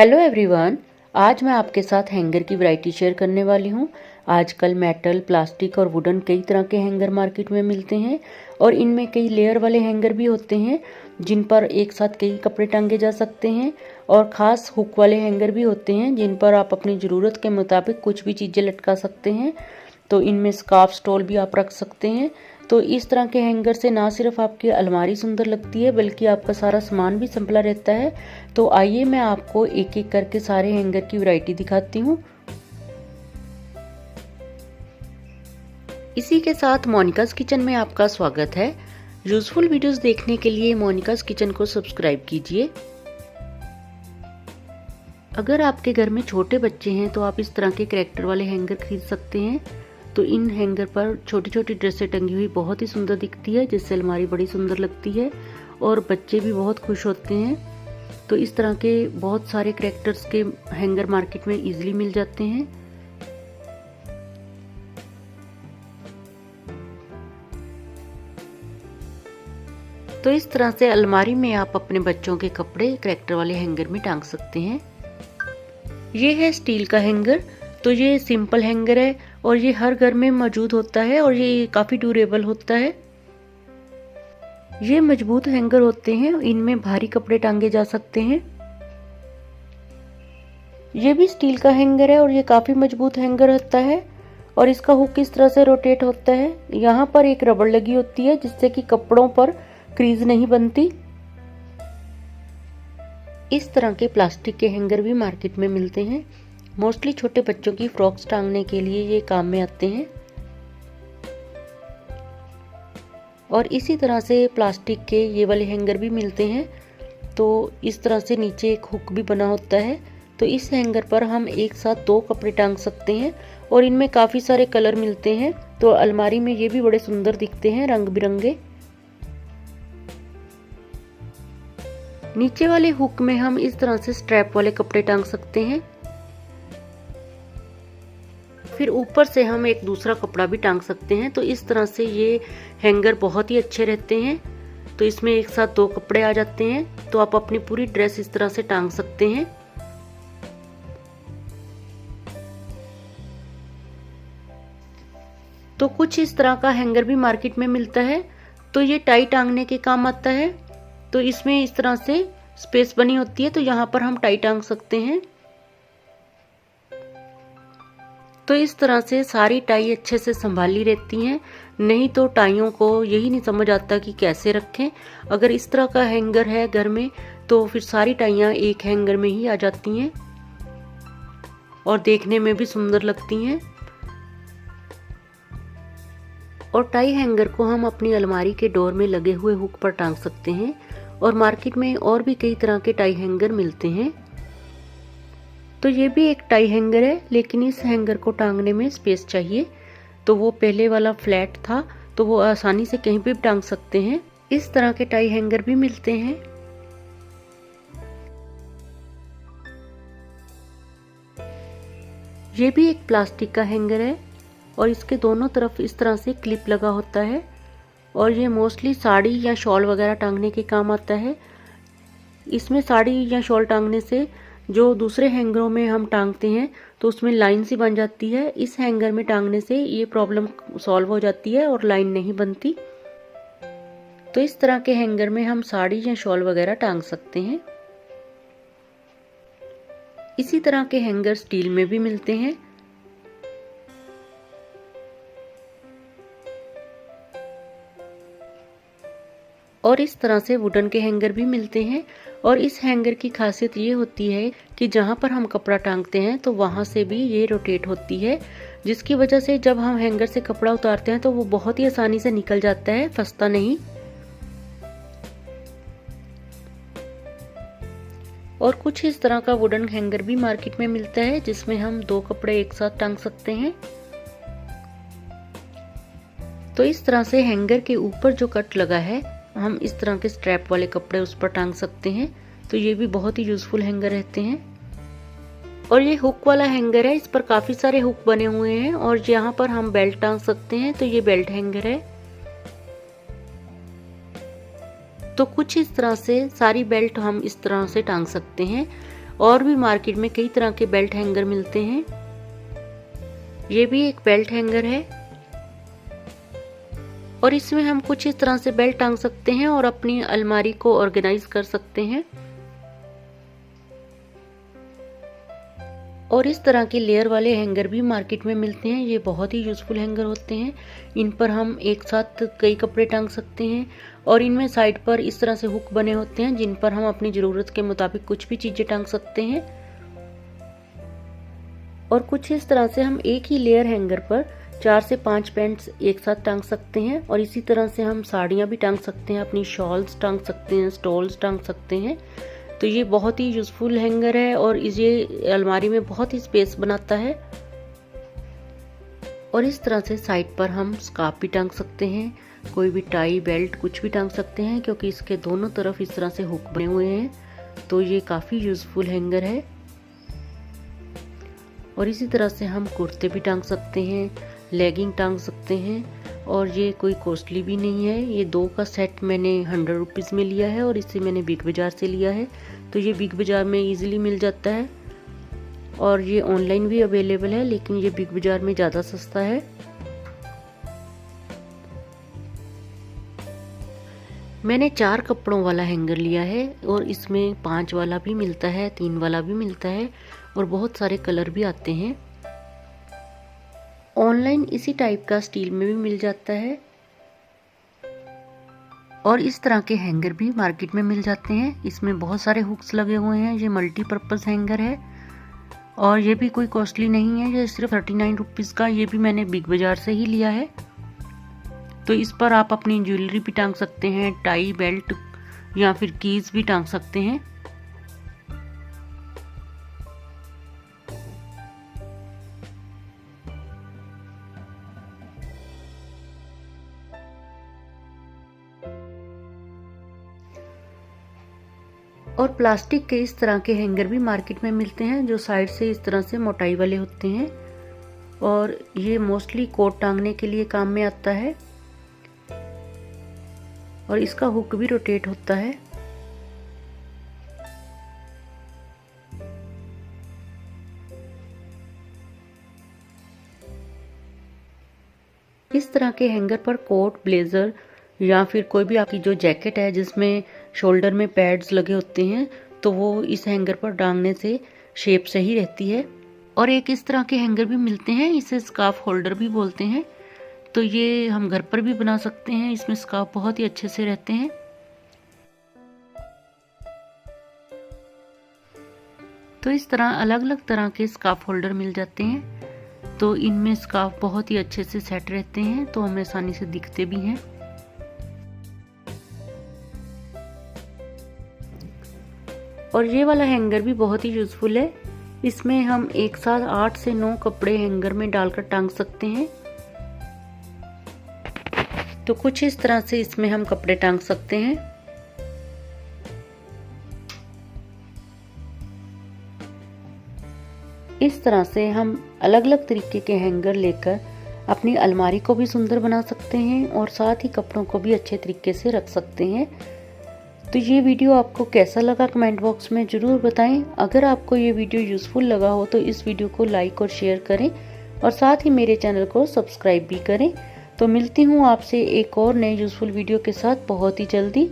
Hello everyone, आज मैं आपके साथ हैंगर की वैरायटी शेयर करने वाली हूँ। आजकल मेटल, प्लास्टिक और वुडन कई तरह के हैंगर मार्केट में मिलते हैं और इनमें कई लेयर वाले हैंगर भी होते हैं जिन पर एक साथ कई कपड़े टांगे जा सकते हैं और ख़ास हुक वाले हैंगर भी होते हैं जिन पर आप अपनी ज़रूरत के मुताबिक कुछ भी चीज़ें लटका सकते हैं। तो इनमें स्कार्फ स्टॉल भी आप रख सकते हैं। तो इस तरह के हैंगर से ना सिर्फ आपकी अलमारी सुंदर लगती है बल्कि आपका सारा सामान भी संभला रहता है। तो आइए मैं आपको एक एक करके सारे हैंगर की वैरायटी दिखाती हूँ। इसी के साथ मोनिकास किचन में आपका स्वागत है। यूजफुल वीडियोस देखने के लिए मोनिकास किचन को सब्सक्राइब कीजिए। अगर आपके घर में छोटे बच्चे हैं तो आप इस तरह के कैरेक्टर वाले हैंगर खरीद सकते हैं। तो इन हैंगर पर छोटी छोटी ड्रेसें टंगी हुई बहुत ही सुंदर दिखती है, जिससे अलमारी बड़ी सुंदर लगती है और बच्चे भी बहुत खुश होते हैं। तो इस तरह के बहुत सारे कैरेक्टर्स के हैंगर मार्केट में इजीली मिल जाते हैं। तो इस तरह से अलमारी में आप अपने बच्चों के कपड़े कैरेक्टर वाले हैंगर में टांग सकते हैं। ये है स्टील का हैंगर। तो ये सिंपल हैंगर है और ये हर घर में मौजूद होता है और ये काफ़ी ड्यूरेबल होता है। ये मजबूत हैंगर होते हैं, इनमें भारी कपड़े टांगे जा सकते हैं। ये भी स्टील का हैंगर है और ये काफ़ी मजबूत हैंगर होता है और इसका हुक इस तरह से रोटेट होता है। यहाँ पर एक रबड़ लगी होती है जिससे कि कपड़ों पर क्रीज नहीं बनती। इस तरह के प्लास्टिक के हैंगर भी मार्केट में मिलते हैं। मोस्टली छोटे बच्चों की फ्रॉक्स टांगने के लिए ये काम में आते हैं। और इसी तरह से प्लास्टिक के ये वाले हैंगर भी मिलते हैं। तो इस तरह से नीचे एक हुक भी बना होता है। तो इस हैंगर पर हम एक साथ 2 कपड़े टांग सकते हैं और इनमें काफ़ी सारे कलर मिलते हैं। तो अलमारी में ये भी बड़े सुंदर दिखते हैं, रंग बिरंगे। नीचे वाले हुक में हम इस तरह से स्ट्रैप वाले कपड़े टांग सकते हैं। फिर ऊपर से हम एक दूसरा कपड़ा भी टांग सकते हैं। तो इस तरह से ये हैंगर बहुत ही अच्छे रहते हैं। तो इसमें एक साथ 2 कपड़े आ जाते हैं। तो आप अपनी पूरी ड्रेस इस तरह से टांग सकते हैं। तो कुछ इस तरह का हैंगर भी मार्केट में मिलता है। तो ये टाई टांगने के काम आता है। तो इसमें इस तरह से स्पेस बनी होती है, तो यहाँ पर हम टाई टांग सकते हैं। तो इस तरह से सारी टाई अच्छे से संभाली रहती हैं। नहीं तो टाइयों को यही नहीं समझ आता कि कैसे रखें। अगर इस तरह का हैंगर है घर में तो फिर सारी टाइयां एक हैंगर में ही आ जाती हैं और देखने में भी सुंदर लगती हैं। और टाई हैंगर को हम अपनी अलमारी के डोर में लगे हुए हुक पर टांग सकते हैं। और मार्केट में और भी कई तरह के टाई हैंगर मिलते हैं। तो ये भी एक टाई हैंगर है, लेकिन इस हैंगर को टांगने में स्पेस चाहिए। तो वो पहले वाला फ्लैट था, तो वो आसानी से कहीं भी टांग सकते हैं। इस तरह के टाई हैंगर भी मिलते हैं। ये भी एक प्लास्टिक का हैंगर है और इसके दोनों तरफ इस तरह से क्लिप लगा होता है और ये मोस्टली साड़ी या शॉल वगैरह टांगने के काम आता है। इसमें साड़ी या शॉल टांगने से जो दूसरे हैंगरों में हम टांगते हैं तो उसमें लाइन सी बन जाती है। इस हैंगर में टांगने से ये प्रॉब्लम सॉल्व हो जाती है और लाइन नहीं बनती। तो इस तरह के हैंगर में हम साड़ी या शॉल वगैरह टांग सकते हैं। इसी तरह के हैंगर स्टील में भी मिलते हैं। और इस तरह से वुडन के हैंगर भी मिलते हैं। और इस हैंगर की खासियत ये होती है कि जहाँ पर हम कपड़ा टांगते हैं तो वहाँ से भी ये रोटेट होती है, जिसकी वजह से जब हम हैंगर से कपड़ा उतारते हैं तो वो बहुत ही आसानी से निकल जाता है, फंसता नहीं। और कुछ इस तरह का वुडन हैंगर भी मार्केट में मिलता है जिसमें हम 2 कपड़े एक साथ टांग सकते हैं। तो इस तरह से हैंगर के ऊपर जो कट लगा है हम इस तरह के स्ट्रैप वाले कपड़े उस पर टांग सकते हैं। तो ये भी बहुत ही यूजफुल हैंगर रहते हैं। और ये हुक वाला हैंगर है, इस पर काफी सारे हुक बने हुए हैं और यहाँ पर हम बेल्ट टांग सकते हैं। तो ये बेल्ट हैंगर है। तो कुछ इस तरह से सारी बेल्ट हम इस तरह से टांग सकते हैं और भी मार्केट में कई तरह के बेल्ट हैंगर मिलते हैं। ये भी एक बेल्ट हैंगर है और इसमें हम कुछ इस तरह से बेल्ट टांग सकते हैं और अपनी अलमारी को ऑर्गेनाइज कर सकते हैं। और इस तरह के लेयर वाले हैंगर भी मार्केट में मिलते हैं। ये बहुत ही यूजफुल हैंगर होते हैं। इन पर हम एक साथ कई कपड़े टांग सकते हैं और इनमें साइड पर इस तरह से हुक बने होते हैं जिन पर हम अपनी ज़रूरत के मुताबिक कुछ भी चीज़ें टांग सकते हैं। और कुछ इस तरह से हम एक ही लेयर हैंगर पर 4 से 5 पैंट्स एक साथ टांग सकते हैं। और इसी तरह से हम साड़ियाँ भी टांग सकते हैं, अपनी शॉल्स टांग सकते हैं, स्टॉल्स टांग सकते हैं। तो ये बहुत ही यूजफुल हैंगर है और ये अलमारी में बहुत ही स्पेस बनाता है। और इस तरह से साइड पर हम स्कार्फ भी टांग सकते हैं, कोई भी टाई बेल्ट कुछ भी टांग सकते हैं क्योंकि इसके दोनों तरफ इस तरह से हुक बने हुए हैं। तो ये काफ़ी यूजफुल हैंगर है। और इसी तरह से हम कुर्ते भी टांग सकते हैं, लेगिंग टांग सकते हैं। और ये कोई कॉस्टली भी नहीं है। ये 2 का सेट मैंने 100 रुपीज़ में लिया है और इसे मैंने बिग बाज़ार से लिया है। तो ये बिग बाज़ार में इजीली मिल जाता है और ये ऑनलाइन भी अवेलेबल है, लेकिन ये बिग बाज़ार में ज़्यादा सस्ता है। मैंने 4 कपड़ों वाला हैंगर लिया है और इसमें 5 वाला भी मिलता है, 3 वाला भी मिलता है और बहुत सारे कलर भी आते हैं। ऑनलाइन इसी टाइप का स्टील में भी मिल जाता है और इस तरह के हैंगर भी मार्केट में मिल जाते हैं। इसमें बहुत सारे हुक्स लगे हुए हैं। ये मल्टीपर्पज़ हैंगर है और ये भी कोई कॉस्टली नहीं है। ये सिर्फ 39 रुपीज़ का, ये भी मैंने बिग बाज़ार से ही लिया है। तो इस पर आप अपनी ज्वेलरी भी टांग सकते हैं, टाई बेल्ट या फिर कीज भी टांग सकते हैं। और प्लास्टिक के इस तरह के हैंगर भी मार्केट में मिलते हैं जो साइड से इस तरह से मोटाई वाले होते हैं और ये मोस्टली कोट टांगने के लिए काम में आता है और इसका हुक भी रोटेट होता है। इस तरह के हैंगर पर कोट, ब्लेजर या फिर कोई भी आपकी जो जैकेट है जिसमें शोल्डर में पैड्स लगे होते हैं, तो वो इस हैंगर पर टांगने से शेप सही रहती है। और एक इस तरह के हैंगर भी मिलते हैं, इसे स्कार्फ होल्डर भी बोलते हैं। तो ये हम घर पर भी बना सकते हैं। इसमें स्कार्फ बहुत ही अच्छे से रहते हैं। तो इस तरह अलग अलग तरह के स्कार्फ होल्डर मिल जाते हैं। तो इनमें स्कार्फ बहुत ही अच्छे से सेट रहते हैं, तो हमें आसानी से दिखते भी हैं। और ये वाला हैंगर भी बहुत ही यूजफुल है। इसमें हम एक साथ 8 से 9 कपड़े हैंगर में डालकर टांग सकते हैं। तो कुछ इस तरह से इसमें हम कपड़े टांग सकते हैं। इस तरह से हम अलग अलग तरीके के हैंगर लेकर अपनी अलमारी को भी सुंदर बना सकते हैं और साथ ही कपड़ों को भी अच्छे तरीके से रख सकते हैं। तो ये वीडियो आपको कैसा लगा कमेंट बॉक्स में ज़रूर बताएं। अगर आपको ये वीडियो यूज़फुल लगा हो तो इस वीडियो को लाइक और शेयर करें और साथ ही मेरे चैनल को सब्सक्राइब भी करें। तो मिलती हूँ आपसे एक और नए यूज़फुल वीडियो के साथ बहुत ही जल्दी।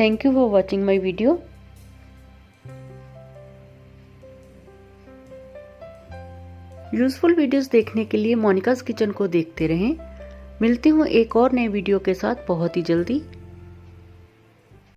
Thank you for watching my video. Useful videos देखने के लिए मोनिकाज़ किचन को देखते रहें। मिलती हूँ एक और नए वीडियो के साथ बहुत ही जल्दी।